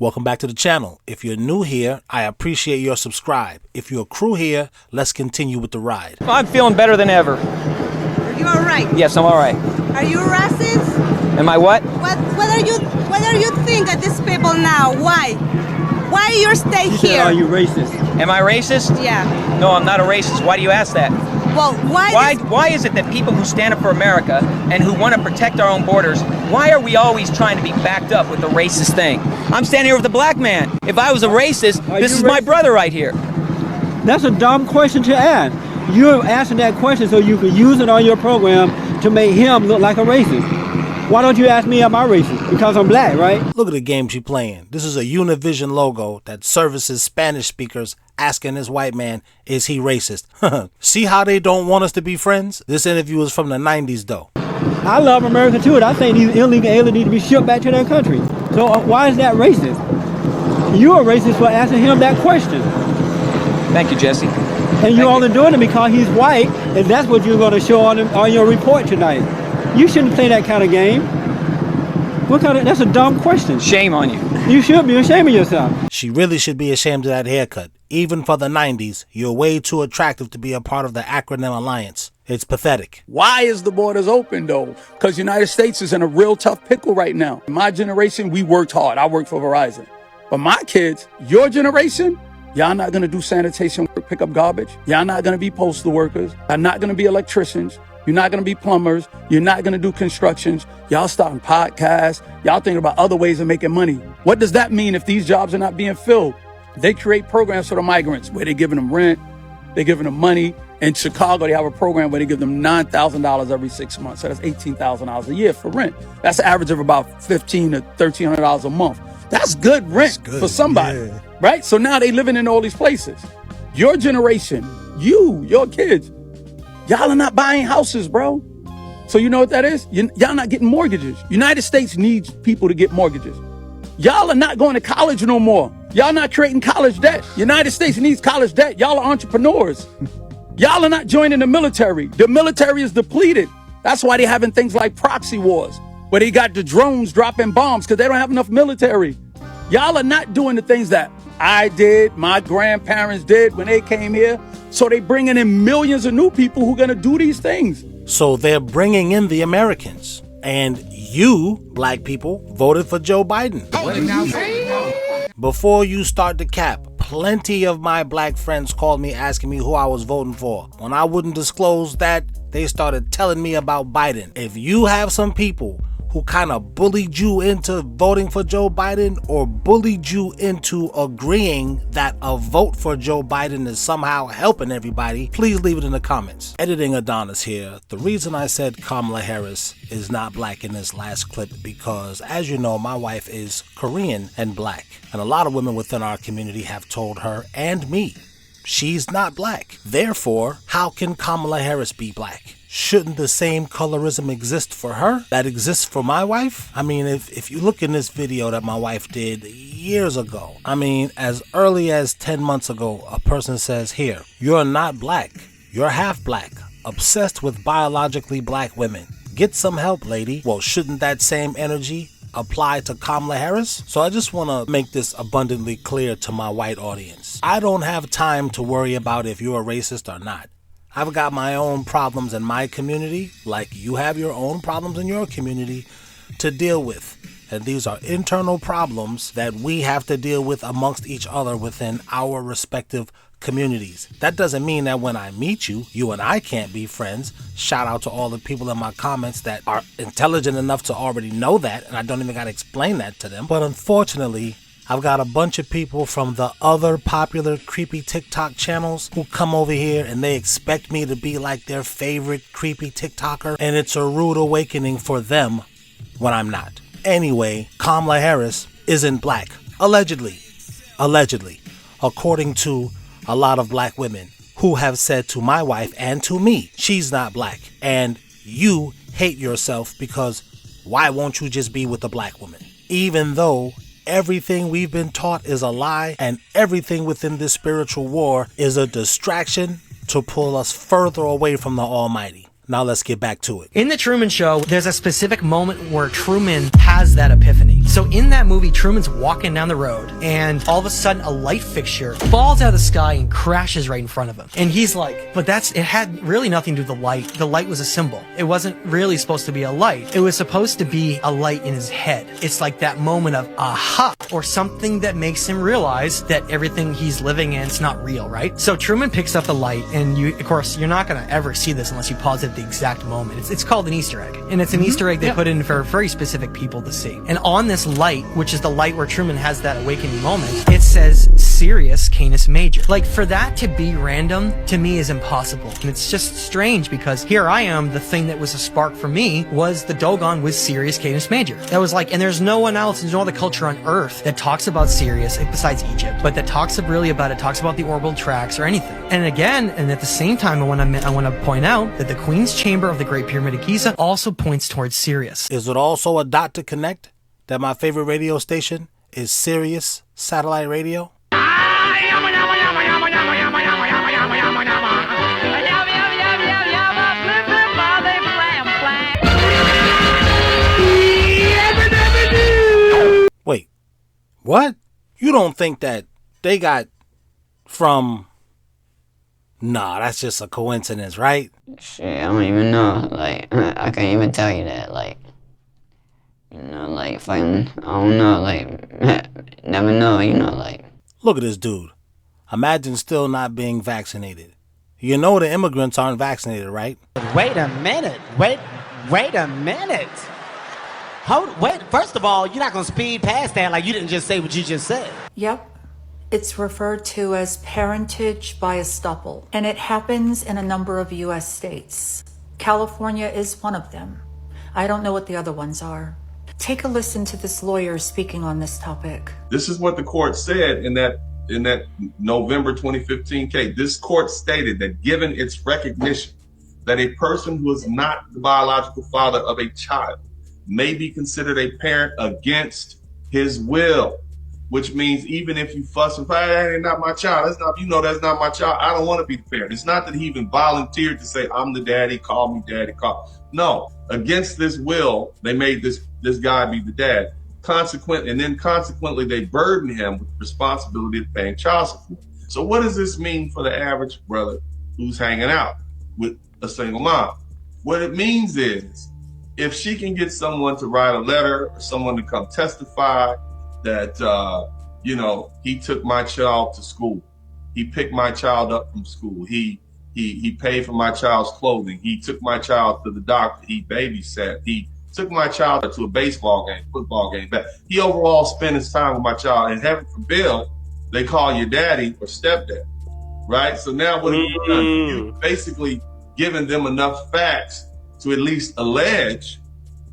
Welcome back to the channel. If you're new here, I appreciate your subscribe. If you're a crew here, let's continue with the ride. I'm feeling better than ever. Are you all right? Yes, I'm all right. Are you racist? Am I what? What are you think of these people now? Why? Why you stay here? Are you racist? Am I racist? Yeah. No, I'm not a racist. Why do you ask that? Well, Why is it that people who stand up for America and who want to protect our own borders, why are we always trying to be backed up with the racist thing? I'm standing here with a black man. If I was a racist, this is my brother right here. That's a dumb question to ask. You're asking that question so you can use it on your program to make him look like a racist. Why don't you ask me am I racist? Because I'm black, right? Look at the game she's playing. This is a Univision logo that services Spanish speakers asking this white man, is he racist? See how they don't want us to be friends? This interview is from the 90s though. I love America too, and I think these illegal aliens need to be shipped back to their country. So why is that racist? You're a racist for asking him that question. Thank you, Jesse. And you're only doing it because he's white, and that's what you're going to show on your report tonight. You shouldn't play that kind of game. That's a dumb question. Shame on you. You should be ashamed of yourself. She really should be ashamed of that haircut. Even for the 90s, you're way too attractive to be a part of the acronym alliance. It's pathetic. Why is the borders open though? Because United States is in a real tough pickle right now. My generation, we worked hard. I worked for Verizon. But my kids, your generation, y'all not going to do sanitation work, pick up garbage. Y'all not going to be postal workers. Y'all not going to be electricians. You're not going to be plumbers. You're not going to do constructions. Y'all starting podcasts. Y'all thinking about other ways of making money. What does that mean if these jobs are not being filled? They create programs for the migrants where they're giving them rent. They're giving them money. In Chicago, they have a program where they give them $9,000 every 6 months. So that's $18,000 a year for rent. That's an average of about $1,500 to $1,300 a month. That's good rent for somebody, right? So now they living in all these places. Your generation, your kids, y'all are not buying houses, bro. So you know what that is? Y'all not getting mortgages. United States needs people to get mortgages. Y'all are not going to college no more. Y'all not creating college debt. United States needs college debt. Y'all are entrepreneurs. Y'all are not joining the military. The military is depleted. That's why they're having things like proxy wars, where they got the drones dropping bombs because they don't have enough military. Y'all are not doing the things that I did, my grandparents did when they came here. So they bringing in millions of new people who are going to do these things. So they're bringing in the Americans. And you, black people, voted for Joe Biden. Before you start the cap, plenty of my black friends called me asking me who I was voting for. When I wouldn't disclose that, they started telling me about Biden. If you have some people who kind of bullied you into voting for Joe Biden or bullied you into agreeing that a vote for Joe Biden is somehow helping everybody, please leave it in the comments. Editing Adonis here. The reason I said Kamala Harris is not black in this last clip because, as you know, my wife is Korean and black. And a lot of women within our community have told her and me, she's not black. Therefore, how can Kamala Harris be black? Shouldn't the same colorism exist for her that exists for my wife? I mean, if you look in this video that my wife did years ago, I mean, as early as 10 months ago, a person says, here, you're not black, you're half black, obsessed with biologically black women. Get some help, lady. Well, shouldn't that same energy apply to Kamala Harris? So I just want to make this abundantly clear to my white audience. I don't have time to worry about if you're a racist or not. I've got my own problems in my community, like you have your own problems in your community to deal with. And these are internal problems that we have to deal with amongst each other within our respective communities. That doesn't mean that when I meet you, you and I can't be friends. Shout out to all the people in my comments that are intelligent enough to already know that, and I don't even got to explain that to them. But unfortunately, I've got a bunch of people from the other popular creepy TikTok channels who come over here and they expect me to be like their favorite creepy TikToker, and it's a rude awakening for them when I'm not. Anyway, Kamala Harris isn't black. Allegedly, according to a lot of black women who have said to my wife and to me, she's not black. And you hate yourself because why won't you just be with a black woman? Even though everything we've been taught is a lie and everything within this spiritual war is a distraction to pull us further away from the Almighty. Now let's get back to it. In the Truman Show, there's a specific moment where Truman has that epiphany. So in that movie, Truman's walking down the road, and all of a sudden a light fixture falls out of the sky and crashes right in front of him. And he's like, but it had really nothing to do with the light. The light was a symbol. It wasn't really supposed to be a light. It was supposed to be a light in his head. It's like that moment of aha, or something that makes him realize that everything he's living in is not real, right? So Truman picks up the light, and of course, you're not going to ever see this unless you pause it at the exact moment. It's called an Easter egg, and it's an Easter egg they put in for very specific people to see. And on this light, which is the light where Truman has that awakening moment, it says Sirius Canis Major. Like, for that to be random, to me, is impossible. And it's just strange because here I am, the thing that was a spark for me was the Dogon with Sirius Canis Major. That was like, and there's no one else, there's no other culture on Earth that talks about Sirius, besides Egypt, but that talks really about it, talks about the orbital tracks or anything. And again, and at the same time, I want to point out that the Queen's Chamber of the Great Pyramid of Giza also points towards Sirius. Is it also a dot to connect that my favorite radio station is Sirius Satellite Radio? Wait, what? You don't think that they got from... Nah, that's just a coincidence, right? Shit, I don't even know. Like, I can't even tell you that. Like, you know, like, if I don't know, like, never know, you know, like. Look at this dude. Imagine still not being vaccinated. You know the immigrants aren't vaccinated, right? Wait a minute. Wait a minute. Wait, first of all, you're not going to speed past that like you didn't just say what you just said. Yep. It's referred to as parentage by estoppel, and it happens in a number of U.S. states. California is one of them. I don't know what the other ones are. Take a listen to this lawyer speaking on this topic. This is what the court said in that November 2015 case. This court stated that given its recognition that a person who is not the biological father of a child may be considered a parent against his will, which means even if you fuss and fight, that ain't not my child. That's not my child. I don't want to be the parent. It's not that he even volunteered to say, I'm the daddy, call me daddy, No, against this will, they made this guy be the dad. Consequently, they burden him with the responsibility of paying child support. So what does this mean for the average brother who's hanging out with a single mom? What it means is, if she can get someone to write a letter or someone to come testify that, he took my child to school. He picked my child up from school. He paid for my child's clothing. He took my child to the doctor. He babysat. He took my child to a baseball game, football game. But he overall spent his time with my child. And heaven forbid, they call you daddy or stepdad, right? So now what have you done? You've basically given them enough facts to at least allege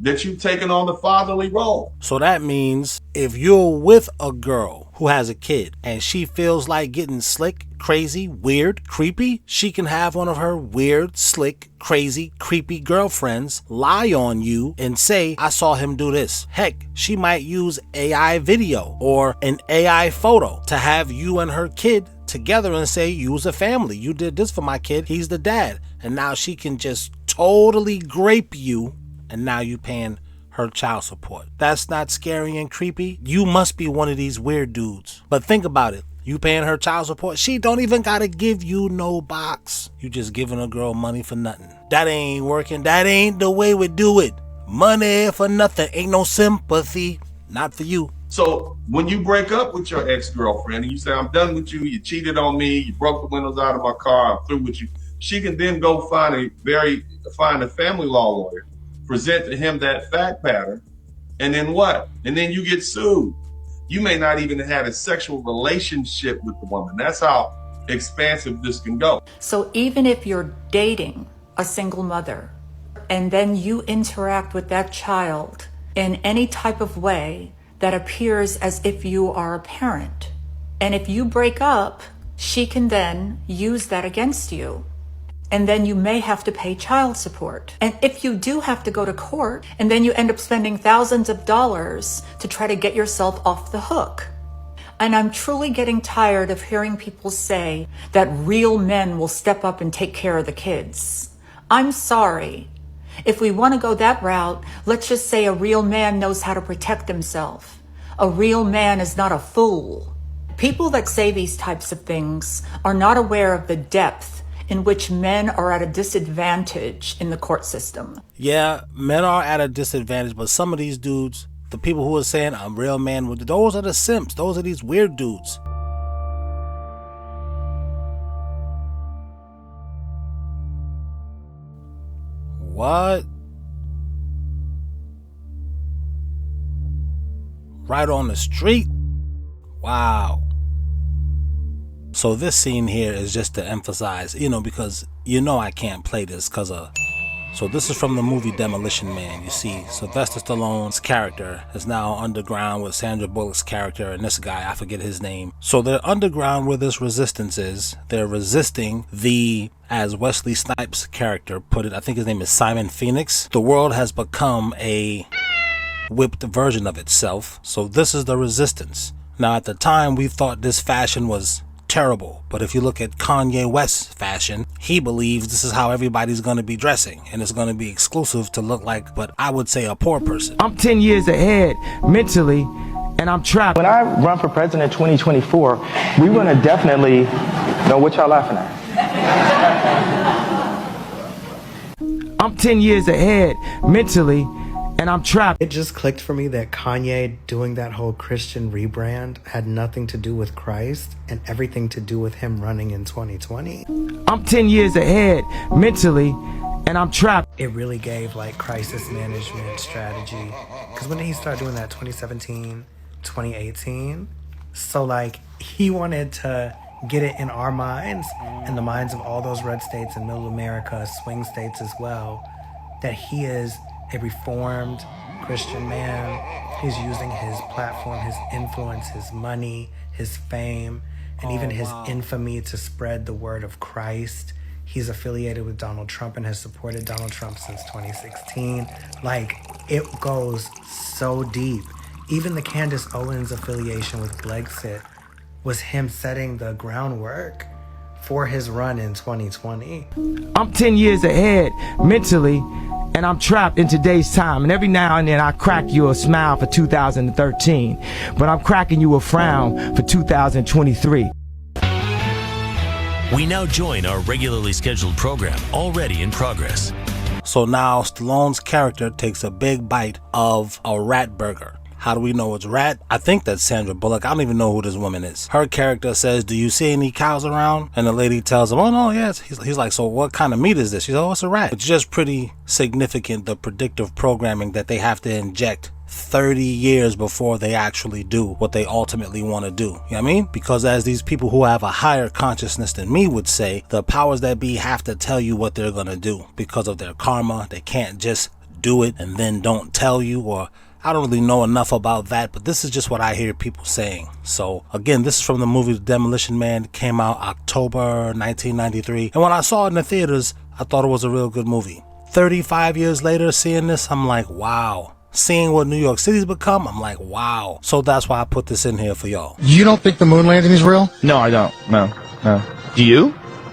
that you've taken on the fatherly role. So that means if you're with a girl who has a kid and she feels like getting slick, crazy, weird, creepy, she can have one of her weird, slick, crazy, creepy girlfriends lie on you and say, I saw him do this. Heck, she might use AI video or an AI photo to have you and her kid together and say, you was a family. You did this for my kid. He's the dad. And now she can just totally grape you, and now you paying her child support. That's not scary and creepy. You must be one of these weird dudes. But think about it. You paying her child support. She don't even gotta give you no box. You just giving a girl money for nothing. That ain't working. That ain't the way we do it. Money for nothing. Ain't no sympathy. Not for you. So when you break up with your ex-girlfriend and you say, I'm done with you, you cheated on me, you broke the windows out of my car, I'm through with you, she can then go find a family law lawyer, present to him that fact pattern, and then what? And then you get sued. You may not even have had a sexual relationship with the woman. That's how expansive this can go. So even if you're dating a single mother and then you interact with that child in any type of way that appears as if you are a parent, and if you break up, she can then use that against you. And then you may have to pay child support. And if you do have to go to court, and then you end up spending thousands of dollars to try to get yourself off the hook. And I'm truly getting tired of hearing people say that real men will step up and take care of the kids. I'm sorry. If we want to go that route, let's just say a real man knows how to protect himself. A real man is not a fool. People that say these types of things are not aware of the depth in which men are at a disadvantage in the court system. Yeah, men are at a disadvantage, but some of these dudes, the people who are saying I'm real man, those are the simps. Those are these weird dudes. What? Right on the street? Wow. So this scene here is just to emphasize, because I can't play this because of... So this is from the movie Demolition Man. You see, Sylvester Stallone's character is now underground with Sandra Bullock's character and this guy, I forget his name. So they're underground where this resistance is. They're resisting the, as Wesley Snipes' character put it, I think his name is Simon Phoenix. The world has become a whipped version of itself. So this is the resistance. Now at the time we thought this fashion was terrible, but if you look at Kanye West's fashion, he believes this is how everybody's going to be dressing, and it's going to be exclusive to look like, but I would say, a poor person. I'm 10 years ahead mentally, and I'm trapped. When I run for president in 2024, we want to definitely know what y'all laughing at. I'm 10 years ahead mentally, and I'm trapped. It just clicked for me that Kanye doing that whole Christian rebrand had nothing to do with Christ and everything to do with him running in 2020. I'm 10 years ahead mentally, and I'm trapped. It really gave like crisis management strategy. Because when did he start doing that? 2017, 2018? So like he wanted to get it in our minds and the minds of all those red states and middle America, swing states as well, that he is a reformed Christian man. He's using his platform, his influence, his money, his fame, and even his infamy to spread the word of Christ. He's affiliated with Donald Trump and has supported Donald Trump since 2016. Like, it goes so deep. Even the Candace Owens affiliation with Brexit was him setting the groundwork for his run in 2020. I'm 10 years ahead mentally, and I'm trapped in today's time. And every now and then I crack you a smile for 2013, but I'm cracking you a frown for 2023. We now join our regularly scheduled program, already in progress. So now Stallone's character takes a big bite of a rat burger. How do we know it's rat? I think that's Sandra Bullock. I don't even know who this woman is. Her character says, "Do you see any cows around?" And the lady tells him, "Oh no, yes." He's like, "So what kind of meat is this?" She's, "Oh, it's a rat." It's just pretty significant, the predictive programming that they have to inject 30 years before they actually do what they ultimately want to do. You know what I mean? Because as these people who have a higher consciousness than me would say, the powers that be have to tell you what they're going to do because of their karma. They can't just do it and then don't tell you, or I don't really know enough about that, but this is just what I hear people saying. So again, this is from the movie Demolition Man. It came out October 1993. And when I saw it in the theaters, I thought it was a real good movie. 35 years later, seeing this, I'm like, wow. Seeing what New York City's become, I'm like, wow. So that's why I put this in here for y'all. You don't think the moon landing is real? No, I don't. No. Do you?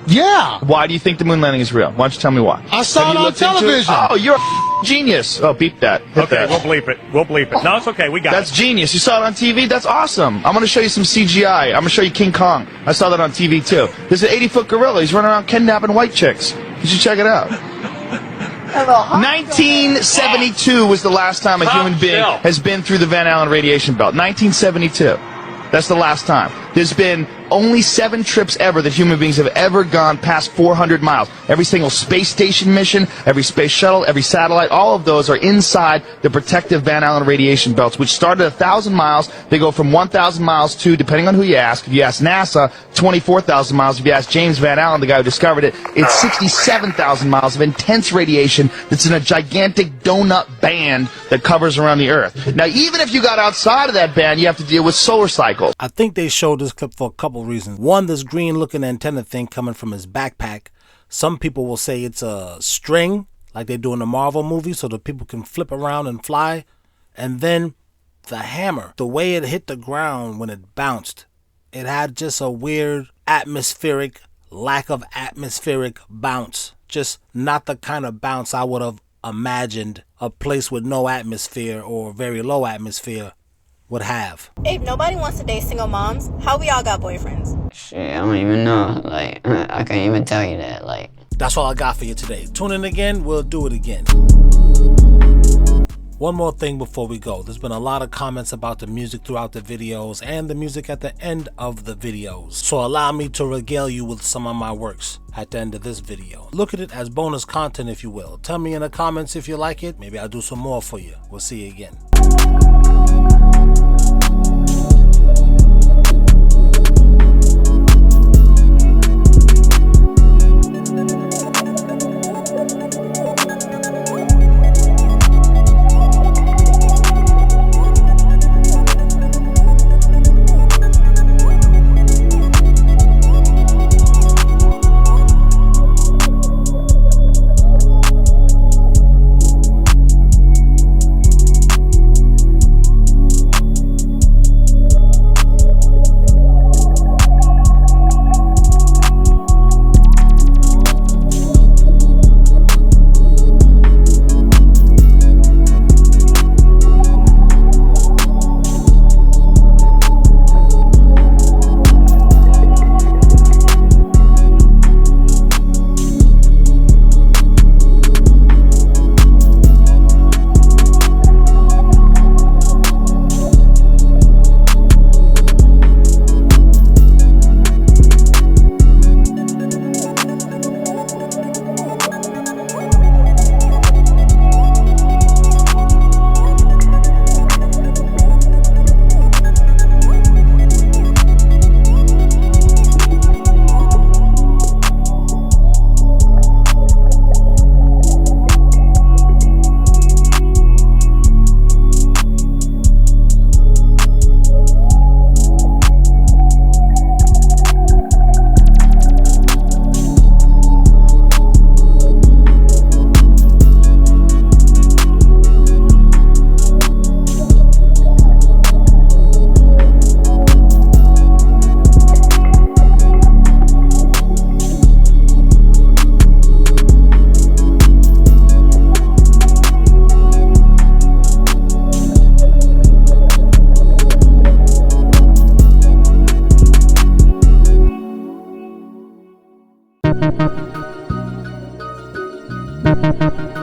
Yeah. Why do you think the moon landing is real? Why don't you tell me why? I saw it on television. Oh, you're a genius. Oh, beep that. Hit Okay, that. we'll bleep it. We'll bleep it. No, it's okay. We got That's it. genius. You saw it on TV? That's awesome. I'm going to show you some CGI. I'm going to show you King Kong. I saw that on TV, too. There's an 80-foot gorilla. He's running around kidnapping white chicks. You should check it out. 1972 was the last time a human being has been through the Van Allen radiation belt. 1972. That's the last time. There's been only 7 trips ever that human beings have ever gone past 400 miles. Every single space station mission, every space shuttle, every satellite, all of those are inside the protective Van Allen radiation belts, which start at 1,000 miles. They go from 1,000 miles to, depending on who you ask, if you ask NASA, 24,000 miles. If you ask James Van Allen, the guy who discovered it, it's 67,000 miles of intense radiation that's in a gigantic donut band that covers around the Earth. Now, even if you got outside of that band, you have to deal with solar cycles. I think they showed this clip for a couple reasons. One, this green looking antenna thing coming from his backpack. Some people will say it's a string like they do in the Marvel movie so that people can flip around and fly. And then the hammer, the way it hit the ground when it bounced, it had just a weird lack of atmospheric bounce. Just not the kind of bounce I would have imagined a place with no atmosphere or very low atmosphere would have. If nobody wants to date single moms, how we all got boyfriends? Shit, I don't even know. Like, I can't even tell you that. Like, that's all I got for you today. Tune in again, we'll do it again. One more thing before we go. There's been a lot of comments about the music throughout the videos and the music at the end of the videos. So allow me to regale you with some of my works at the end of this video. Look at it as bonus content, if you will. Tell me in the comments if you like it. Maybe I'll do some more for you. We'll see you again. Thank you.